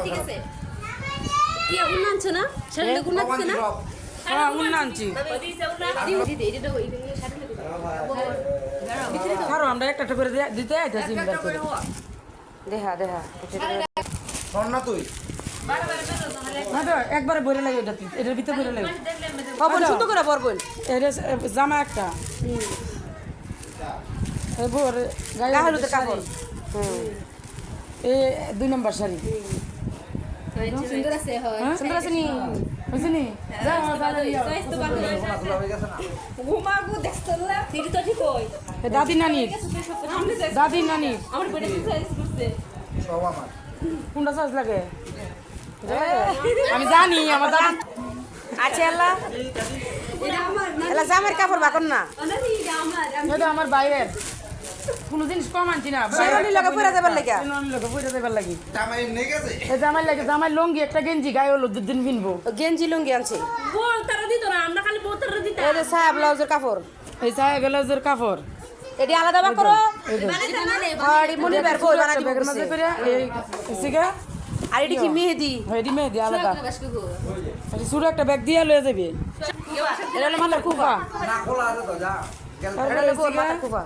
ঠিক আছে কি উন্না আনছো না শাড়িটা উন্না দিছে না হ্যাঁ উন্না আনছি দিদি এটা ওই শাড়িটা কারো আমরা একটা একটা করে দিতে আইতাছি দেখা দেখা না তুই না তো একবারে বইরে লাগে এটা এটার ভিতরে বইরে লাগে বাবন সুতো করে বরবন এটা জামা একটা এই বোর গায়ে হলুদের কাপড় এই 2 নম্বর শাড়ি সুন্দর আছে হয় সুন্দর আছে নি হইছে নি যা যা সাইজ তো বাকি খোলা হয়ে গেছে না ঘুমাগো দেখছো না দিদি তো ঠিক কই দাদি নানি দাদি নানি আমার বেটা সাইজ করতে সব আমার কোনটা সাইজ লাগে আমি জানি আমার দাদি আছে আল্লাহ এটা আমার এলা জামার কাপড় বাকন না এটা আমার এটা আমার বাইরের কোনো জিনিস কম আনছি না শেরওয়ানি লাগা পরে যাবার লাগা শেরওয়ানি লাগা পরে যাবার লাগি জামাই নিয়ে গেছে এই জামাই লাগে জামাই লঙ্গি একটা গেঞ্জি গায়ে হলো দুদিন পিনবো গেঞ্জি লুঙ্গি আনছে বল তারা দিত না আমরা খালি বোতরা দিতাম এই যে সায়া ব্লাউজের কাপড় এই চাই ব্লাউজের কাপড় এটি আলাদা বা করো আর মনি বের কই বানা দিব ব্যাগের মাঝে করে এই সিগা আর এটি কি মেহেদি হেডি মেহেদি আলাদা এই সুরে একটা ব্যাগ দিয়ে লয়ে যাবে এটা হলো মাথার কুফা না খোলা আছে তো যা গেল এটা হলো গোর মাথা কুফা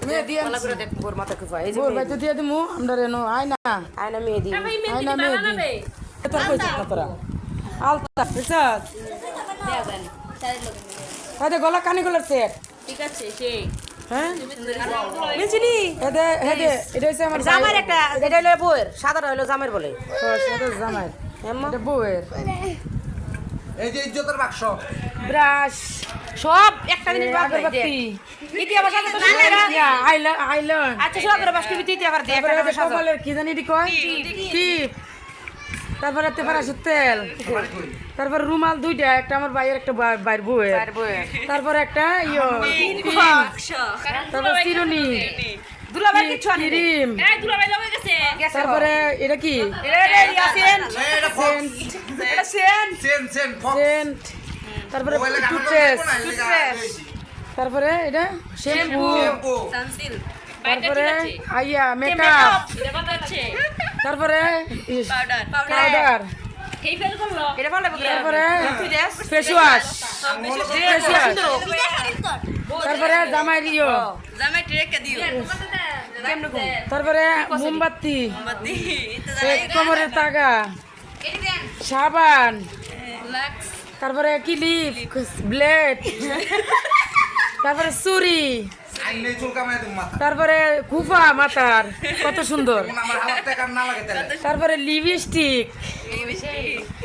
মেহেদি ভালো করে দেখ গোর মাথা কুফা এই যে ওর বাইতে দিয়ে দিমু আমরা রেনো আয়না আয়না মেহেদি আমি মেহেদি আয়না বানাবে মেহেদি তোর কইছ না তোরা আলতা বুঝছস দেবেন শাড়ির লোক তাতে গলা কানি গলার সেট ঠিক আছে সেই হ্যাঁ মিলছিনি হেদে হেদে এটা হচ্ছে আমার জামার একটা এটা হলো বউয়ের সাদাটা হলো জামার বলে সাদা জামাই এম্মা এটা বউয়ের এই যে ইজ্জতের বাক্স ব্রাশ সব একটা জিনিস বাদ নাই দেখ আগরবাতি ইতি আবার সাথে তো না আইল্যান্ড আচ্ছা সব করে বাস্কি বিতি আবার দেখ তারপরে এটা কপালের কি জানি এটি কয় টিপ তারপরে তেপারাসের তেল তারপরে রুমাল দুইটা একটা আমার ভাইয়ের একটা বাইর বউয়ের তারপরে একটা তারপরে চিরুনি দুলাবার কিছু আনি ক্রিম এই দুলাভাই লগে গেছে তারপরে এটা কি রে ইয়াসিন এটা ফক্স এটা সেন সেন ফক্স সেন্ট তারপরে টুথপেস্ট তারপরে এটা শ্যাম্পু শ্যাম্পু সানসিল তারপরে আইয়া মেকআপ এটা বাতাচ্ছে তারপরে পাউডার পাউডার এই ফেল করলো এটা ভালো লাগে তারপরে তুই দেখ ফেস ওয়াশ সুন্দর তারপরে জামাই রিও জামাই ট্রেকে দিও তারপরে মোমবাতি কোমরের তাগা সাবান লাক্স তারপরে ক্লিপ ব্লেড তারপরে ছুরি আইনে চুল কামাই তুমি মাথা তারপরে কুফা মাথার কত সুন্দর আমার হাত টাকা না লাগে তাহলে তারপরে লিপস্টিক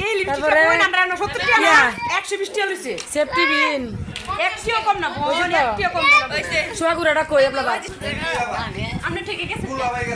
এই তারপরে লিপস্টিক কই না 70 টাকা না 120 টাকা লইছে সেফটি বিন 100 ও কম না বোন 100 কম না হইছে সোয়াগুড়াটা কই আপনার আমরা ঠেকে গেছে খোলা হয়ে গেছে